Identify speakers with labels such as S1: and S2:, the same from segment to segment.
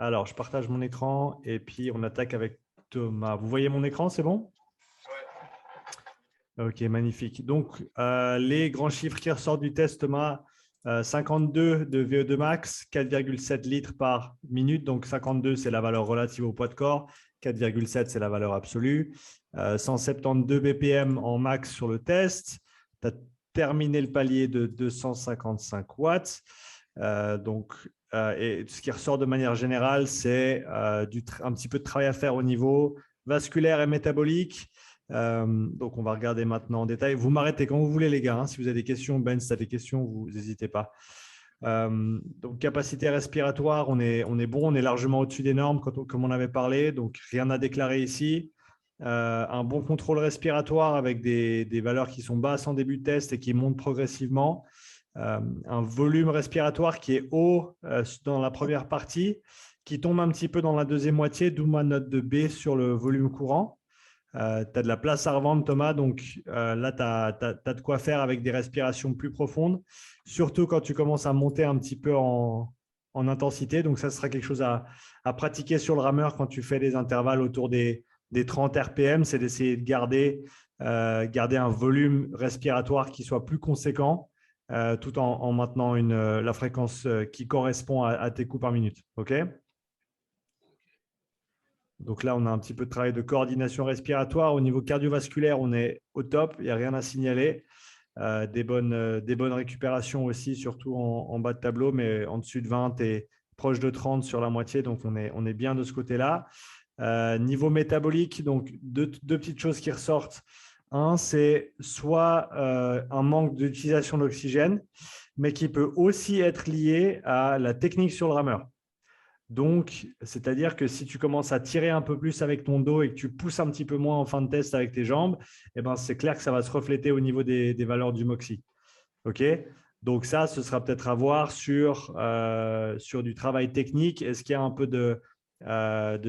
S1: Alors, je partage mon écran et puis on attaque avec Thomas. Vous voyez mon écran, c'est bon? Ok, magnifique. Donc, les grands chiffres qui ressortent du test, Thomas, 52 de VO2 max, 4,7 litres par minute. Donc, 52, c'est la valeur relative au poids de corps. 4,7, c'est la valeur absolue. 172 BPM en max sur le test. Tu as terminé le palier de 255 watts. Et ce qui ressort de manière générale, c'est un petit peu de travail à faire au niveau vasculaire et métabolique. Donc, on va regarder maintenant en détail. Vous m'arrêtez quand vous voulez, les gars. Si vous avez des questions, Ben, si tu as des questions, vous n'hésitez pas. Donc, capacité respiratoire, on est bon. On est largement au-dessus des normes, comme on avait parlé. Donc, rien à déclarer ici. Un bon contrôle respiratoire avec des valeurs qui sont basses en début de test et qui montent progressivement. Un volume respiratoire qui est haut dans la première partie, qui tombe un petit peu dans la deuxième moitié, d'où ma note de B sur le volume courant. Tu as de la place à revendre, Thomas. Donc là, tu as de quoi faire avec des respirations plus profondes, surtout quand tu commences à monter un petit peu en intensité. Donc, ça sera quelque chose à pratiquer sur le rameur quand tu fais des intervalles autour des 30 RPM. C'est d'essayer de garder un volume respiratoire qui soit plus conséquent tout en maintenant la fréquence qui correspond à tes coups par minute. OK ? Donc là, on a un petit peu de travail de coordination respiratoire. Au niveau cardiovasculaire, on est au top. Il n'y a rien à signaler. Des bonnes récupérations aussi, surtout en bas de tableau, mais en dessus de 20 et proche de 30 sur la moitié. Donc, on est bien de ce côté-là. Niveau métabolique, donc deux petites choses qui ressortent. Un, c'est soit un manque d'utilisation d'oxygène, mais qui peut aussi être lié à la technique sur le rameur. Donc, c'est-à-dire que si tu commences à tirer un peu plus avec ton dos et que tu pousses un petit peu moins en fin de test avec tes jambes, eh ben, c'est clair que ça va se refléter au niveau des valeurs du MOXIE. OK ? Donc ça, ce sera peut-être à voir sur du travail technique. Est-ce qu'il y a un peu de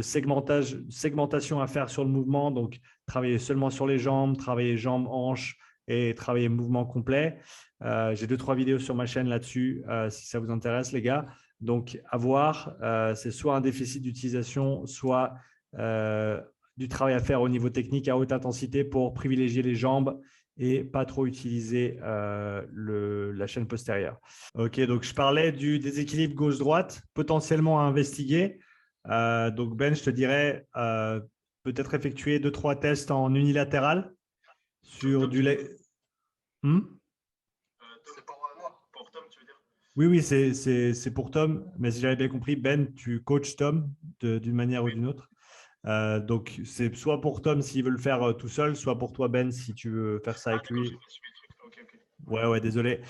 S1: segmentation à faire sur le mouvement? Donc, travailler seulement sur les jambes, travailler jambes, hanches et travailler mouvement complet. J'ai 2-3 vidéos sur ma chaîne là-dessus, si ça vous intéresse, les gars. Donc, à voir, c'est soit un déficit d'utilisation, soit du travail à faire au niveau technique à haute intensité pour privilégier les jambes et pas trop utiliser la chaîne postérieure. OK, donc je parlais du déséquilibre gauche-droite, potentiellement à investiguer. Donc Ben, je te dirais peut-être effectuer 2-3 tests en unilatéral sur du…
S2: C'est pour moi, pour Tom, tu veux dire?
S1: Oui, c'est pour Tom, mais si j'avais bien compris, Ben, tu coaches Tom d'une manière ou
S2: Oui.
S1: d'une autre. Donc, c'est soit pour Tom s'il veut le faire tout seul, soit pour toi, Ben, si tu veux faire ça
S2: Ah,
S1: avec
S2: d'accord, j'ai
S1: lui.
S2: pas suivi le truc. Ok.
S1: Ouais, désolé.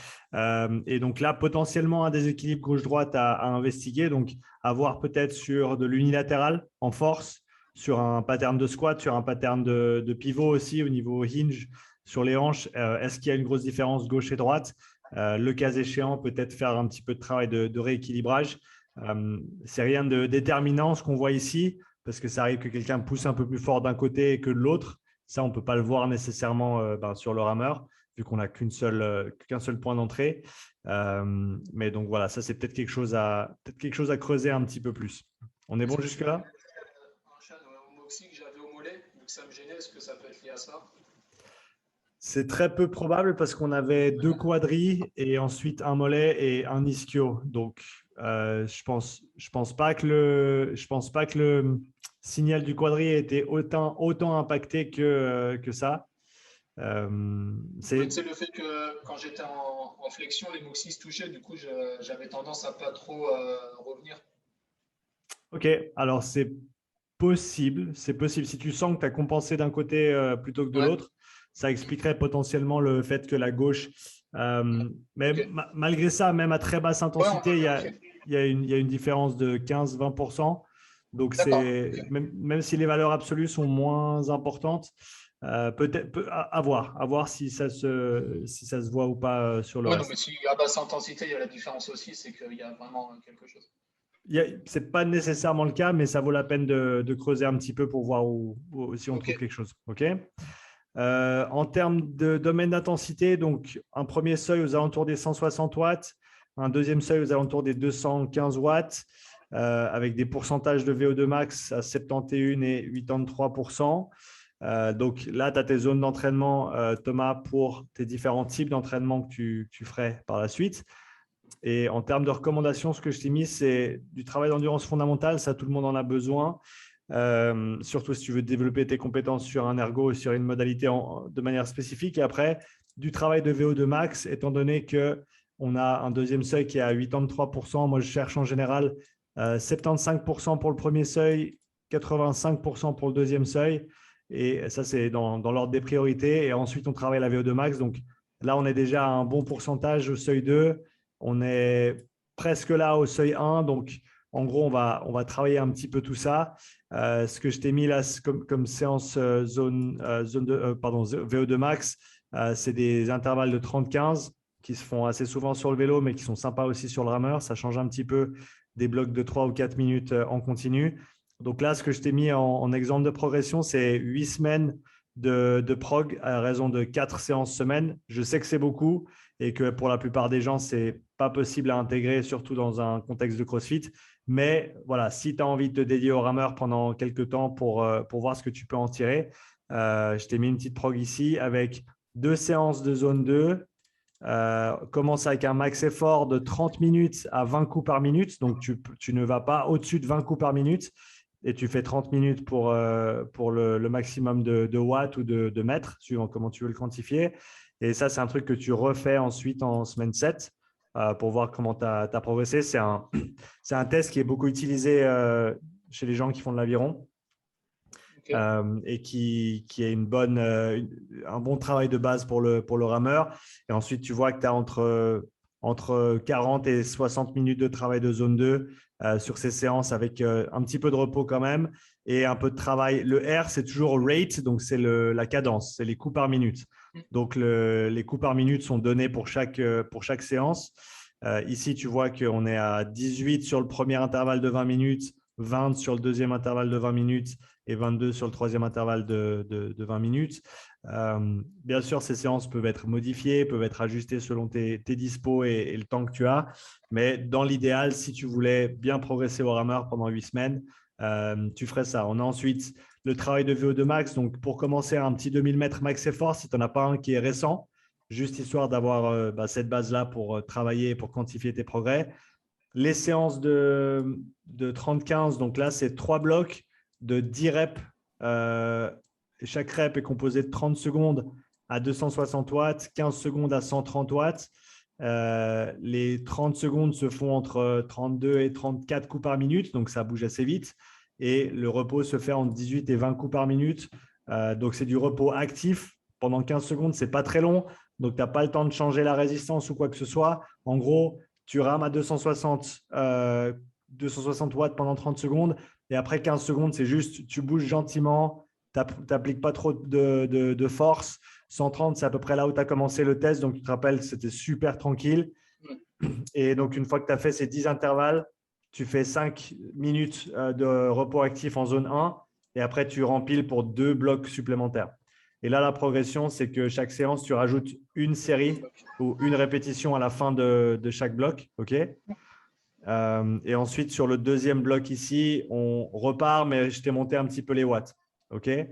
S1: Et donc là, potentiellement un déséquilibre gauche-droite à investiguer. Donc, à voir peut-être sur de l'unilatéral en force, sur un pattern de squat, sur un pattern de pivot aussi au niveau hinge sur les hanches. Est-ce qu'il y a une grosse différence gauche et droite? Le cas échéant, peut-être faire un petit peu de travail de rééquilibrage. C'est rien de déterminant ce qu'on voit ici, parce que ça arrive que quelqu'un pousse un peu plus fort d'un côté que de l'autre. Ça, on ne peut pas le voir nécessairement sur le rameur, vu qu'on n'a qu'un seul point d'entrée. Mais donc voilà, ça c'est peut-être quelque chose à creuser un petit peu plus. On est
S2: Est-ce
S1: bon
S2: que c'est
S1: jusque-là?
S2: un chaîne homoxy que j'avais au mollet, vu que ça me gênait, est-ce que ça peut être lié à ça?
S1: C'est très peu probable parce qu'on avait 2 quadris et ensuite un mollet et un ischio. Donc, je pense pas que le signal du quadri ait été autant impacté que ça. C'est
S2: C'est le fait que quand j'étais en flexion, les moxys se touchaient, du coup j'avais tendance à pas trop revenir.
S1: OK. Alors, c'est possible. C'est possible. Si tu sens que tu as compensé d'un côté plutôt que de
S2: Ouais,
S1: l'autre, ça expliquerait potentiellement le fait que la gauche… mais
S2: ok.
S1: malgré ça, même à très basse
S2: Ouais, on va
S1: intensité,
S2: vérifier.
S1: il y a une différence de 15-20%. Donc,
S2: D'accord, ok.
S1: même si les valeurs absolues sont moins importantes, peut-être à voir si ça se voit ou pas sur le
S2: Ouais, non, mais
S1: reste.
S2: si à basse intensité, il y a la différence aussi, c'est qu'il y a vraiment quelque chose.
S1: Ce n'est pas nécessairement le cas, mais ça vaut la peine de creuser un petit peu pour voir si on
S2: Ok.
S1: trouve quelque chose. OK. En termes de domaine d'intensité, donc un premier seuil aux alentours des 160 watts, un deuxième seuil aux alentours des 215 watts. avec des pourcentages de VO2 max à 71 et 83%. Donc là, tu as tes zones d'entraînement, Thomas, pour tes différents types d'entraînement que tu ferais par la suite. Et en termes de recommandations, ce que je t'ai mis, c'est du travail d'endurance fondamentale. Ça, tout le monde en a besoin. Surtout si tu veux développer tes compétences sur un ergo, sur une modalité de manière spécifique. Et après, du travail de VO2 max, étant donné qu'on a un deuxième seuil qui est à 83%. Moi, je cherche en général 75% pour le premier seuil, 85% pour le deuxième seuil. Et ça, c'est dans l'ordre des priorités. Et ensuite, on travaille la VO2 max. Donc là, on est déjà à un bon pourcentage au seuil 2. On est presque là au seuil 1. Donc, en gros, on va travailler un petit peu tout ça. Ce que je t'ai mis là comme séance VO2 max, c'est des intervalles de 30-15 qui se font assez souvent sur le vélo, mais qui sont sympas aussi sur le rameur. Ça change un petit peu des blocs de 3 ou 4 minutes en continu. Donc là, ce que je t'ai mis en exemple de progression, c'est 8 semaines de prog à raison de 4 séances semaine. Je sais que c'est beaucoup et que pour la plupart des gens, ce n'est pas possible à intégrer, surtout dans un contexte de CrossFit. Mais voilà, si tu as envie de te dédier au rameur pendant quelques temps pour voir ce que tu peux en tirer, je t'ai mis une petite prog ici avec 2 séances de zone 2. Commence avec un max effort de 30 minutes à 20 coups par minute. Donc, tu ne vas pas au-dessus de 20 coups par minute et tu fais 30 minutes pour le maximum de watts ou de mètres, suivant comment tu veux le quantifier. Et ça, c'est un truc que tu refais ensuite en semaine 7 pour voir comment tu as progressé. C'est un test qui est beaucoup utilisé chez les gens qui font de l'aviron. Okay. Et qui est un bon travail de base pour le rameur. Et ensuite, tu vois que tu as entre 40 et 60 minutes de travail de zone 2 sur ces séances avec un petit peu de repos quand même et un peu de travail. Le R, c'est toujours rate, donc c'est la cadence, c'est les coups par minute. Donc, les coups par minute sont donnés pour chaque séance. Ici, tu vois qu'on est à 18 sur le premier intervalle de 20 minutes, 20 sur le deuxième intervalle de 20 minutes et 22 sur le troisième intervalle de 20 minutes. Bien sûr, ces séances peuvent être modifiées, peuvent être ajustées selon tes dispos et le temps que tu as. Mais dans l'idéal, si tu voulais bien progresser au rameur pendant 8 semaines, tu ferais ça. On a ensuite le travail de VO2 max. Donc, pour commencer, un petit 2000 mètres max effort, si tu n'en as pas un qui est récent, juste histoire d'avoir cette base-là pour travailler et pour quantifier tes progrès. Les séances de 30-15, donc là, c'est 3 blocs de 10 reps. Chaque rep est composé de 30 secondes à 260 watts, 15 secondes à 130 watts. Les 30 secondes se font entre 32 et 34 coups par minute, donc ça bouge assez vite. Et le repos se fait entre 18 et 20 coups par minute. Donc, c'est du repos actif. Pendant 15 secondes, ce n'est pas très long. Donc, tu n'as pas le temps de changer la résistance ou quoi que ce soit. En gros, tu rames à 260 watts pendant 30 secondes. Et après 15 secondes, c'est juste, tu bouges gentiment. Tu n'appliques pas trop de force. 130, c'est à peu près là où tu as commencé le test. Donc, tu te rappelles, c'était super tranquille. Et donc, une fois que tu as fait ces 10 intervalles, tu fais 5 minutes de repos actif en zone 1 et après, tu rempiles pour 2 blocs supplémentaires. Et là, la progression, c'est que chaque séance, tu rajoutes une série ou une répétition à la fin de chaque bloc. Okay, et ensuite, sur le deuxième bloc ici, on repart, mais je t'ai monté un petit peu les watts. Okay,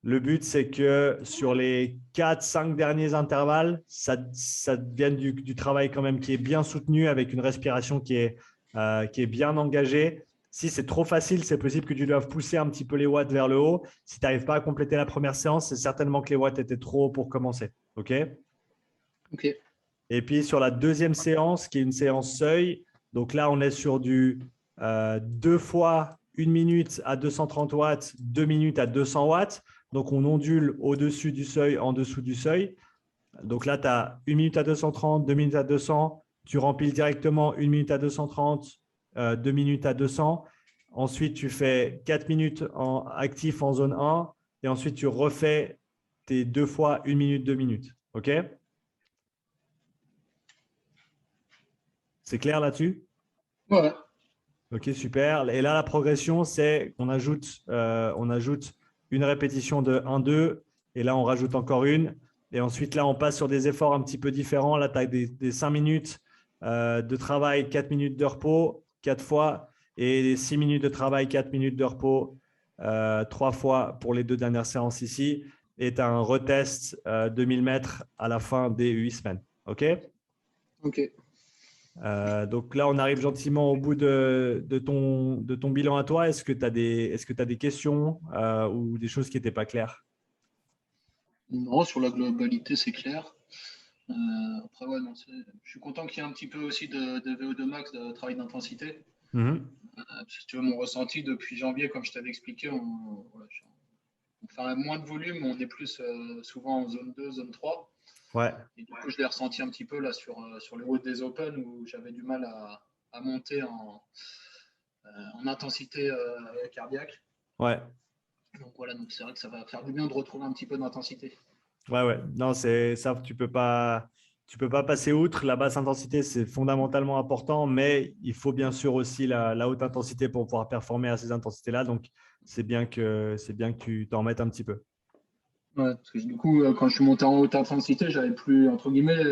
S1: le but, c'est que sur les 4-5 derniers intervalles, ça devienne du travail quand même qui est bien soutenu avec une respiration qui est bien engagée. Si c'est trop facile, c'est possible que tu doives pousser un petit peu les watts vers le haut. Si tu n'arrives pas à compléter la première séance, c'est certainement que les watts étaient trop hauts pour commencer. OK. Et puis, sur la deuxième séance, qui est une séance seuil, donc là, on est sur du 2 fois 1 minute à 230 watts, 2 minutes à 200 watts. Donc, on ondule au-dessus du seuil, en dessous du seuil. Donc là, tu as 1 minute à 230, 2 minutes à 200. Tu rempiles directement 1 minute à 230, 2 minutes à 200. Ensuite, tu fais 4 minutes actif en zone 1. Et ensuite, tu refais tes 2 fois 1 minute, 2 minutes. OK? C'est clair là-dessus?
S2: Ouais.
S1: OK, super. Et là, la progression, c'est qu'on ajoute une répétition de 1-2. Et là, on rajoute encore une. Et ensuite, là, on passe sur des efforts un petit peu différents. Là, tu as des 5 minutes de travail, 4 minutes de repos, 4 fois. et 6 minutes de travail, 4 minutes de repos, 3 fois pour les 2 dernières séances ici. Et tu as un retest 2000 mètres à la fin des 8 semaines. OK?
S2: Ok.
S1: Donc là, on arrive gentiment au bout de ton bilan à toi. Est-ce que tu as des questions ou des choses qui n'étaient pas claires?
S2: Non, sur la globalité, c'est clair. Après, ouais, non, je suis content qu'il y ait un petit peu aussi de VO2 max, de travail d'intensité. Si tu veux, mon ressenti depuis janvier, comme je t'avais expliqué, voilà, on fait moins de volume, on est plus souvent en zone 2, zone 3.
S1: Ouais.
S2: Et du coup, je l'ai ressenti un petit peu là sur le haut des Open où j'avais du mal à monter en intensité cardiaque.
S1: Ouais.
S2: Donc voilà, donc c'est vrai que ça va faire du bien de retrouver un petit peu d'intensité.
S1: Ouais, ouais. Non, c'est ça, tu peux pas passer outre. La basse intensité, c'est fondamentalement important, mais il faut bien sûr aussi la haute intensité pour pouvoir performer à ces intensités-là. Donc, c'est bien que tu t'en mettes un petit peu.
S2: Ouais, parce que du coup, quand je suis monté en haute intensité, j'avais plus, entre guillemets,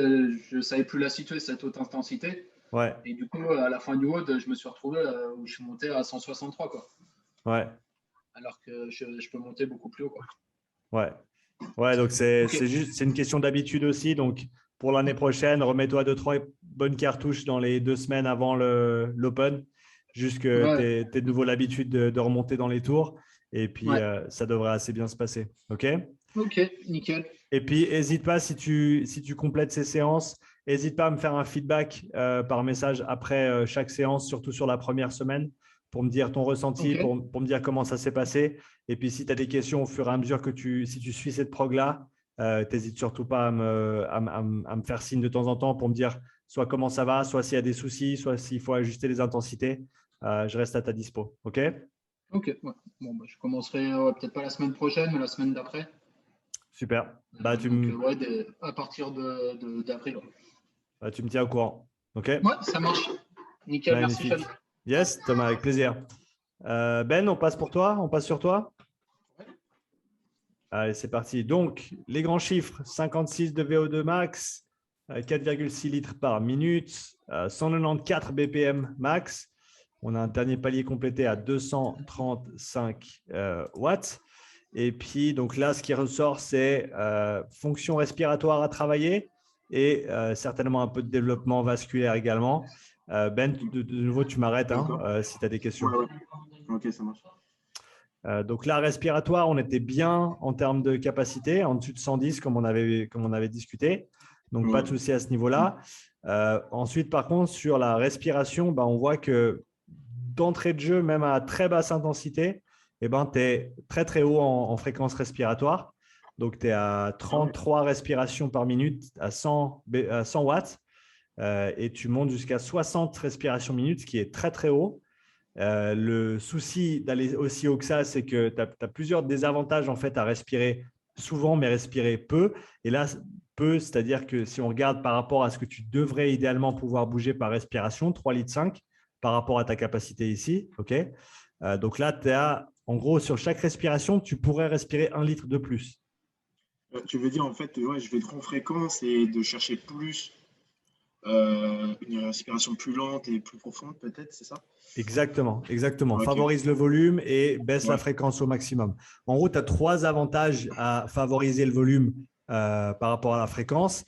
S2: je savais plus la situer, cette haute intensité.
S1: Ouais,
S2: Et du coup, à la fin du WOD, je me suis retrouvé où je suis monté à 163, quoi.
S1: ouais,
S2: Alors que je peux monter beaucoup plus haut, quoi.
S1: ouais. Ouais, donc c'est
S2: Ok.
S1: juste, c'est une question d'habitude aussi. Donc, pour l'année prochaine, remets-toi 2-3 bonnes cartouches dans les 2 semaines avant l'Open, juste que tu
S2: Ouais,
S1: aies de nouveau l'habitude de remonter dans les tours. Et puis,
S2: ouais.
S1: ça devrait assez bien se passer. OK?
S2: Ok, nickel.
S1: Et puis, n'hésite pas, si tu complètes ces séances, n'hésite pas à me faire un feedback par message après chaque séance, surtout sur la première semaine, pour me dire ton ressenti,
S2: Ok.
S1: pour me dire comment ça s'est passé. Et puis, si tu as des questions au fur et à mesure si tu suis cette prog-là, n'hésite surtout pas à me faire signe de temps en temps pour me dire soit comment ça va, soit s'il y a des soucis, soit s'il faut ajuster les intensités. Je reste à ta dispo. OK?
S2: Ok, ouais. Bon, bah, je commencerai peut-être pas la semaine prochaine, mais la semaine d'après.
S1: Super. Bah,
S2: Donc, ouais, à partir d'avril. Ouais.
S1: tu me tiens au courant. OK?
S2: Ouais, ça marche. Nickel, merci, Fab.
S1: Magnifique. Yes, Thomas, avec plaisir. Ben, on passe pour toi, on passe sur toi. Allez, c'est parti. Donc, les grands chiffres, 56 de VO2 max, 4,6 litres par minute, 194 BPM max. On a un dernier palier complété à 235 watts. Et puis, donc là, ce qui ressort, c'est fonction respiratoire à travailler et certainement un peu de développement vasculaire également. Ben, de nouveau, tu m'arrêtes si tu as des questions.
S3: Ouais, ouais. Ok, ça marche.
S1: Donc là, respiratoire, on était bien en termes de capacité, en dessus de 110 comme on avait discuté. Donc, pas de souci à ce niveau-là. Ensuite, par contre, sur la respiration, on voit que d'entrée de jeu, même à très basse intensité, tu es très, très haut en fréquence respiratoire. Donc, tu es à 33 respirations par minute à 100 watts et tu montes jusqu'à 60 respirations minutes, ce qui est très, très haut. Le souci d'aller aussi haut que ça, c'est que tu as plusieurs désavantages en fait à respirer souvent, mais respirer peu. Et là, peu, c'est-à-dire que si on regarde par rapport à ce que tu devrais idéalement pouvoir bouger par respiration, 3,5 litres par rapport à ta capacité ici. Okay, donc là, tu as, en gros, sur chaque respiration, tu pourrais respirer 1 litre de plus.
S3: Tu veux dire, en fait, ouais, je vais être en fréquence et de chercher plus une respiration plus lente et plus profonde, peut-être, c'est ça?
S1: Exactement, exactement.
S3: Ok.
S1: Favorise le volume et baisse la
S3: Ouais.
S1: fréquence au maximum. En gros, tu as 3 avantages à favoriser le volume par rapport à la fréquence.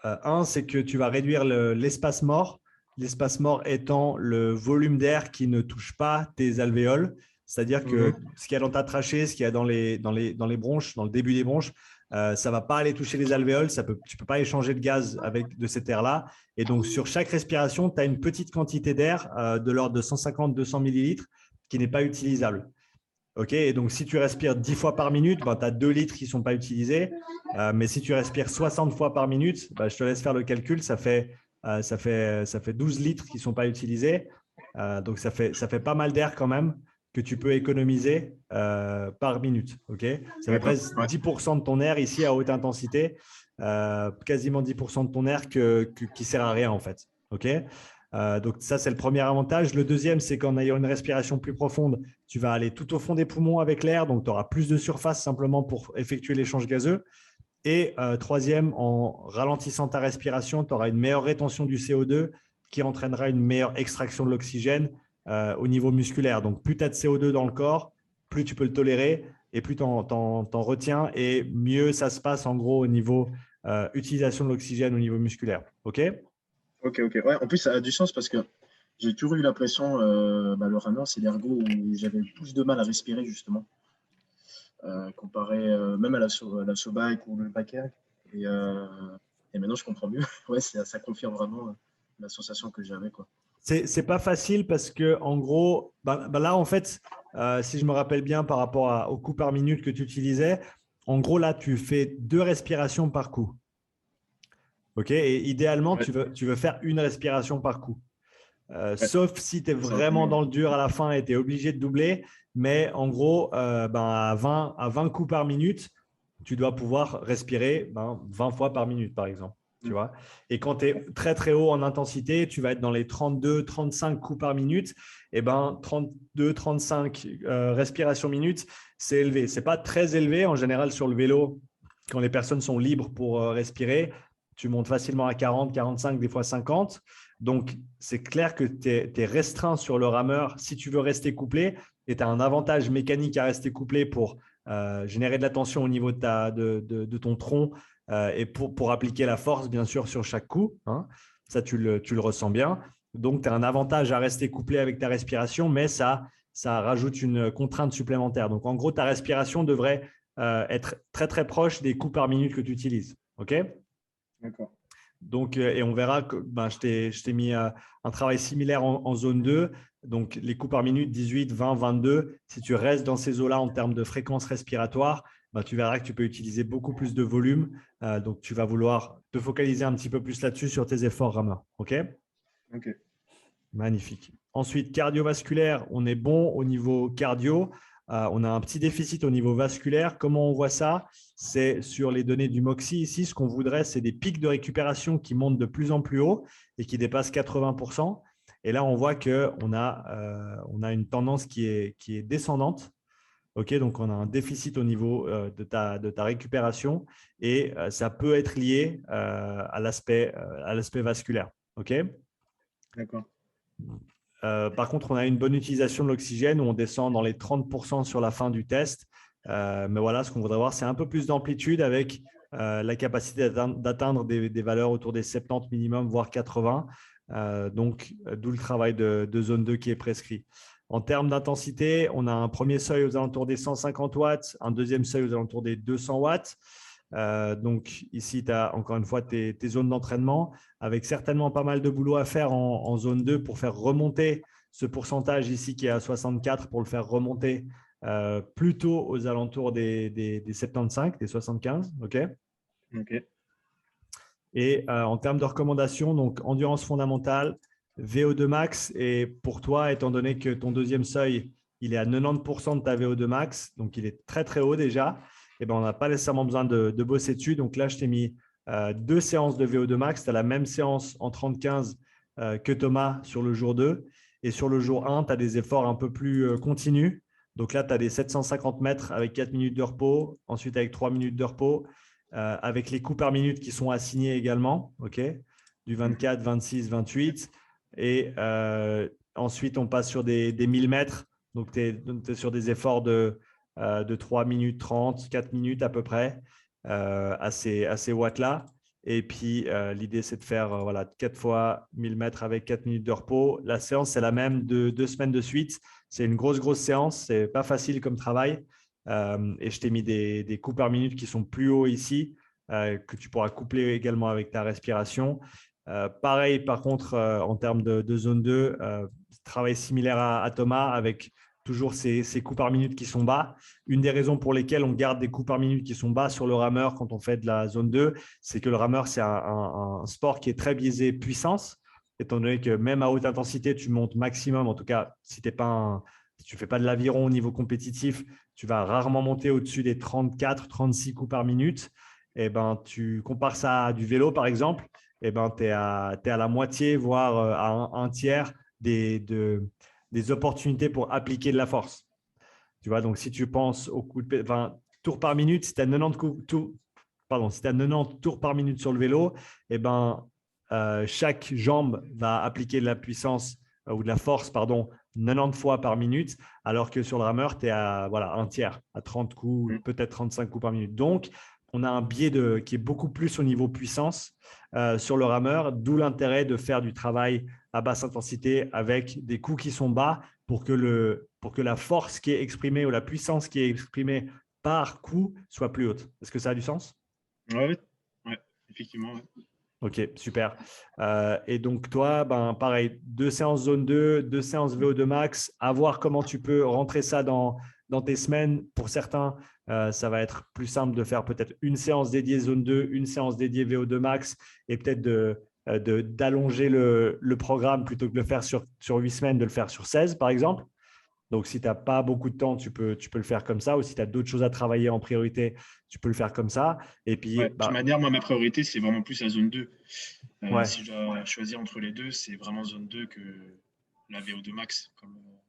S1: Un, c'est que tu vas réduire l'espace mort. L'espace mort étant le volume d'air qui ne touche pas tes alvéoles. C'est-à-dire que ce qu'il y a dans ta trachée, ce qu'il y a dans les bronches, dans le début des bronches, ça ne va pas aller toucher les alvéoles. Tu ne peux pas échanger de gaz avec de cet air-là. Et donc, sur chaque respiration, tu as une petite quantité d'air de l'ordre de 150-200 millilitres qui n'est pas utilisable. Okay, et donc, si tu respires 10 fois par minute, tu as 2 litres qui ne sont pas utilisés. Mais si tu respires 60 fois par minute, je te laisse faire le calcul, ça fait 12 litres qui ne sont pas utilisés. Donc, ça fait pas mal d'air quand même que tu peux économiser par minute. Okay, ça fait presque 10% de ton air ici à haute intensité, quasiment 10% de ton air qui ne sert à rien en fait. Okay, donc ça, c'est le premier avantage. Le deuxième, c'est qu'en ayant une respiration plus profonde, tu vas aller tout au fond des poumons avec l'air, donc tu auras plus de surface simplement pour effectuer l'échange gazeux. Et troisième, en ralentissant ta respiration, tu auras une meilleure rétention du CO2 qui entraînera une meilleure extraction de l'oxygène au niveau musculaire. Donc, plus tu as de CO2 dans le corps, plus tu peux le tolérer et plus tu en retiens et mieux ça se passe en gros au niveau utilisation de l'oxygène au niveau musculaire. OK?
S3: Ok. Ouais, en plus, ça a du sens parce que j'ai toujours eu l'impression, le rameur, c'est l'ergo où j'avais plus de mal à respirer, justement, comparé même à la bike ou le bike. Et, euh, et maintenant, je comprends mieux. Ouais, ça confirme vraiment la sensation que j'avais, quoi.
S1: C'est pas facile parce que en gros, là en fait, si je me rappelle bien par rapport au coup par minute que tu utilisais, en gros là tu fais 2 respirations par coup. Ok, et idéalement
S3: Ouais,
S1: tu veux faire une respiration par coup.
S3: ouais,
S1: Sauf si tu es
S3: c'est un peu
S1: vraiment
S3: mieux.
S1: dans le dur à la fin et tu es obligé de doubler. Mais en gros, à 20 coups par minute, tu dois pouvoir respirer 20 fois par minute, par exemple. Tu
S3: Mm.
S1: vois. Et quand tu es très, très haut en intensité, tu vas être dans les 32, 35 coups par minute. Et 32, 35 respirations minutes, c'est élevé. Ce n'est pas très élevé. En général, sur le vélo, quand les personnes sont libres pour respirer, tu montes facilement à 40, 45, des fois 50. Donc, c'est clair que tu es restreint sur le rameur si tu veux rester couplé et tu as un avantage mécanique à rester couplé pour générer de la tension au niveau de ton tronc et pour appliquer la force, bien sûr, sur chaque coup. Hein. Ça, tu le ressens bien. Donc, tu as un avantage à rester couplé avec ta respiration, mais ça rajoute une contrainte supplémentaire. Donc, en gros, ta respiration devrait être très, très proche des coups par minute que tu utilises. OK?
S3: D'accord.
S1: Donc, et on verra que je t'ai mis un travail similaire en zone 2. Donc, les coups par minute, 18, 20, 22. Si tu restes dans ces eaux-là en termes de fréquence respiratoire, tu verras que tu peux utiliser beaucoup plus de volume. Donc, tu vas vouloir te focaliser un petit peu plus là-dessus sur tes efforts rameurs. OK?
S3: Ok.
S1: Magnifique. Ensuite, cardiovasculaire, on est bon au niveau cardio. On a un petit déficit au niveau vasculaire. Comment on voit ça? C'est sur les données du MOXIE ici. Ce qu'on voudrait, c'est des pics de récupération qui montent de plus en plus haut et qui dépassent 80%. Et là, on voit qu'on a une tendance qui est descendante. OK, donc, on a un déficit au niveau de ta récupération et ça peut être lié à l'aspect vasculaire. OK?
S3: D'accord.
S1: Par contre, on a une bonne utilisation de l'oxygène où on descend dans les 30% sur la fin du test. Mais voilà, ce qu'on voudrait voir, c'est un peu plus d'amplitude avec la capacité d'atteindre des valeurs autour des 70 minimum, voire 80. D'où le travail de zone 2 qui est prescrit. En termes d'intensité, on a un premier seuil aux alentours des 150 watts, un deuxième seuil aux alentours des 200 watts. Donc, ici, tu as encore une fois tes zones d'entraînement avec certainement pas mal de boulot à faire en zone 2 pour faire remonter ce pourcentage ici qui est à 64 pour le faire remonter plutôt aux alentours des 75, des 75. OK.
S3: Ok.
S1: Et en termes de recommandations, donc endurance fondamentale, VO2 max. Et pour toi, étant donné que ton deuxième seuil, il est à 90% de ta VO2 max, donc il est très, très haut déjà, et on n'a pas nécessairement besoin de bosser dessus. Donc là, je t'ai mis 2 séances de VO2 max. Tu as la même séance en 30-15 que Thomas sur le jour 2. Et sur le jour 1, tu as des efforts un peu plus continus. Donc là, tu as des 750 mètres avec 4 minutes de repos, ensuite avec 3 minutes de repos, avec les coups par minute qui sont assignés également, OK, du 24, 26, 28. Et ensuite, on passe sur des 1000 mètres. Donc, tu es sur des efforts de 3 minutes 30, 4 minutes à peu près, à ces watts-là. Et puis, l'idée, c'est de faire 4 fois 1000 mètres avec 4 minutes de repos. La séance, c'est la même de 2 semaines de suite. C'est une grosse séance. Ce n'est pas facile comme travail. Et je t'ai mis des coups par minute qui sont plus hauts ici, que tu pourras coupler également avec ta respiration. Pareil, par contre, en termes de zone 2, travail similaire à Thomas avec toujours ces coups par minute qui sont bas. Une des raisons pour lesquelles on garde des coups par minute qui sont bas sur le rameur quand on fait de la zone 2, c'est que le rameur, c'est un sport qui est très biaisé puissance, étant donné que même à haute intensité, tu montes maximum, en tout cas, si tu ne fais pas de l'aviron au niveau compétitif, tu vas rarement monter au-dessus des 34, 36 coups par minute. Et tu compares ça à du vélo, par exemple, tu es à la moitié, voire à un tiers des opportunités pour appliquer de la force. Tu vois, donc si tu penses au coup de tours par minute, si tu as 90 tours par minute sur le vélo, chaque jambe va appliquer de la puissance ou de la force, 90 fois par minute, alors que sur le rameur, tu es à un tiers, à 30 coups, peut-être 35 coups par minute. Donc, on a un biais qui est beaucoup plus au niveau puissance sur le rameur, d'où l'intérêt de faire du travail à basse intensité avec des coups qui sont bas pour que la force qui est exprimée ou la puissance qui est exprimée par coup soit plus haute. Est-ce que ça a du sens?
S3: Oui, effectivement. Ouais.
S1: Ok, super. Et donc, toi, pareil, 2 séances zone 2, 2 séances VO2 max, à voir comment tu peux rentrer ça dans tes semaines. Pour certains, ça va être plus simple de faire peut-être une séance dédiée zone 2, une séance dédiée VO2 max et peut-être d'allonger le programme plutôt que de le faire sur 8 semaines, de le faire sur 16, par exemple. Donc, si tu n'as pas beaucoup de temps, tu peux le faire comme ça. Ou si tu as d'autres choses à travailler en priorité, tu peux le faire comme ça. Et puis,
S3: de toute manière, moi, ma priorité, c'est vraiment plus la zone 2.
S1: Ouais.
S3: Si je dois choisir entre les deux, c'est vraiment zone 2 que la VO2 max.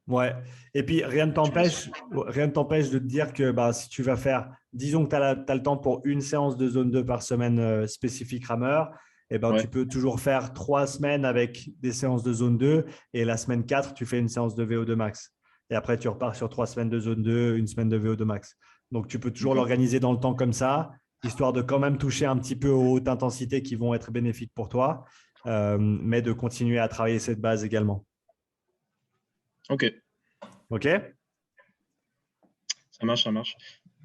S1: Ouais. Et puis, rien ne t'empêche de te dire que si tu vas faire, disons que tu as le temps pour une séance de zone 2 par semaine spécifique rameur, tu peux toujours faire 3 semaines avec des séances de zone 2 et la semaine 4, tu fais une séance de VO2 max. Et après, tu repars sur 3 semaines de zone 2, une semaine de VO2 max. Donc, tu peux toujours l'organiser dans le temps comme ça, histoire de quand même toucher un petit peu aux hautes intensités qui vont être bénéfiques pour toi, mais de continuer à travailler cette base également.
S3: Ok.
S1: Ok.
S3: Ça marche.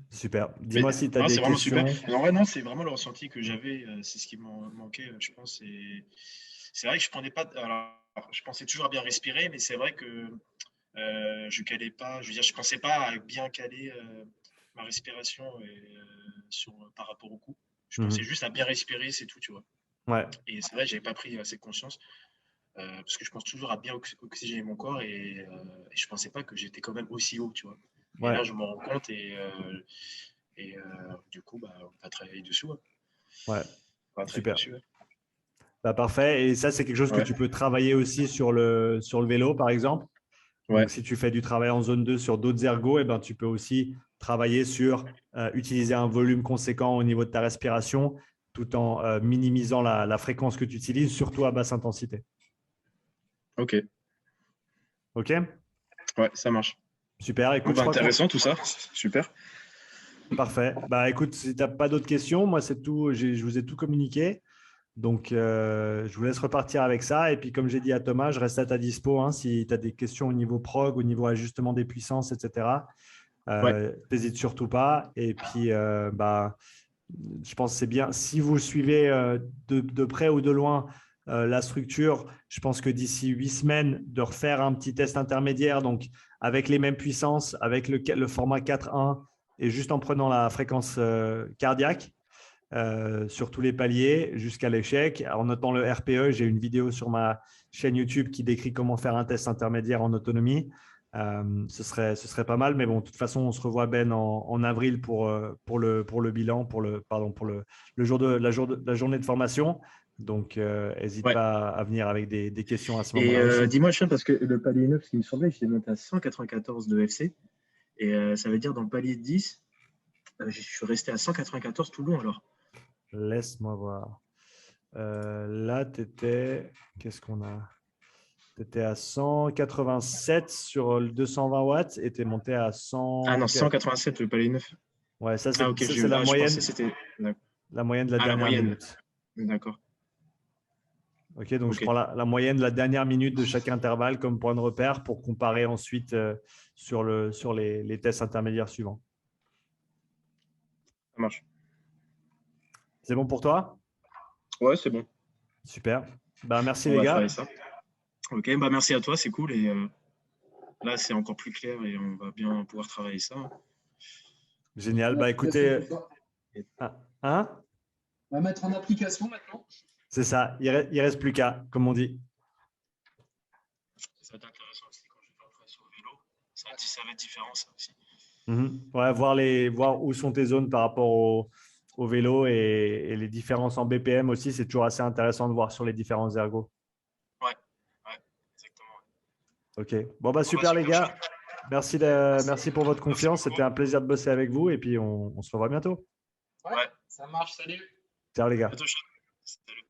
S1: Super. Dis-moi si tu as des questions.
S3: Super. En vrai, non, c'est vraiment le ressenti que j'avais. C'est ce qui me manquait, je pense. C'est vrai que je pensais toujours à bien respirer, mais c'est vrai que je calais pas. Je veux dire, je pensais pas à bien caler ma respiration par rapport au coup. Je pensais juste à bien respirer, c'est tout, tu vois.
S1: Ouais.
S3: Et c'est vrai, j'avais pas pris assez conscience. Parce que je pense toujours à bien oxygéner mon corps et je pensais pas que j'étais quand même aussi haut, tu vois. Et là, je m'en rends compte et du coup, on va travailler dessus.
S1: Ouais, super.
S3: Dessus,
S1: Parfait. Et ça, c'est quelque chose que tu peux travailler aussi sur le vélo, par exemple. Donc, si tu fais du travail en zone 2 sur d'autres ergos, tu peux aussi travailler sur utiliser un volume conséquent au niveau de ta respiration tout en minimisant la fréquence que tu utilises, surtout à basse intensité.
S3: Ok.
S1: Ok.
S3: Ouais, ça marche.
S1: Super. Écoute,
S3: intéressant tout ça. Super.
S1: Parfait. Écoute, si tu n'as pas d'autres questions, moi, c'est tout. Je vous ai tout communiqué. Donc, je vous laisse repartir avec ça. Et puis, comme j'ai dit à Thomas, je reste à ta dispo si tu as des questions au niveau prog, au niveau ajustement des puissances, etc. N'hésite surtout pas. Et puis, je pense que c'est bien. Si vous suivez de près ou de loin la structure, je pense que d'ici 8 semaines, de refaire un petit test intermédiaire, donc avec les mêmes puissances, avec le format 4.1 et juste en prenant la fréquence cardiaque sur tous les paliers jusqu'à l'échec. En notant le RPE, j'ai une vidéo sur ma chaîne YouTube qui décrit comment faire un test intermédiaire en autonomie. Ce serait pas mal, mais bon, de toute façon, on se revoit en avril pour le bilan, pour le jour de la journée de formation. Donc, n'hésite pas à venir avec des questions à ce moment-là.
S3: Et dis-moi, Sean, parce que le palier 9, ce qui me semblait, j'étais monté à 194 de FC. Et ça veut dire dans le palier 10, je suis resté à 194 tout le long alors.
S1: Laisse-moi voir. Là, tu étais… Qu'est-ce qu'on a? Tu étais à 187 sur le 220 watts et tu es monté à 100…
S3: Ah non, 187 le palier 9.
S1: Ouais, ça, c'est la moyenne. La moyenne de la dernière minute.
S3: D'accord.
S1: Ok, donc je prends la moyenne de la dernière minute de chaque intervalle comme point de repère pour comparer ensuite sur les tests intermédiaires suivants.
S3: Ça marche.
S1: C'est bon pour toi?
S3: Ouais, c'est bon.
S1: Super. Merci les gars.
S3: Ça. Ok, merci à toi, c'est cool. Et là, c'est encore plus clair et on va bien pouvoir travailler ça.
S1: Génial. Écoutez.
S2: On va mettre en application maintenant.
S1: C'est ça. Il reste plus qu'à, comme on dit.
S3: Ça va être intéressant aussi quand je vais faire sur le vélo. Ça va être différent, ça aussi.
S1: Ouais, voir où sont tes zones par rapport au vélo et les différences en BPM aussi, c'est toujours assez intéressant de voir sur les différents ergos.
S3: Ouais, exactement.
S1: Ok. Bon, super les gars. Merci pour votre confiance. C'était un plaisir de bosser avec vous et puis on se revoit bientôt.
S2: Ouais, ça marche. Salut.
S1: Ciao les gars.
S3: Salut.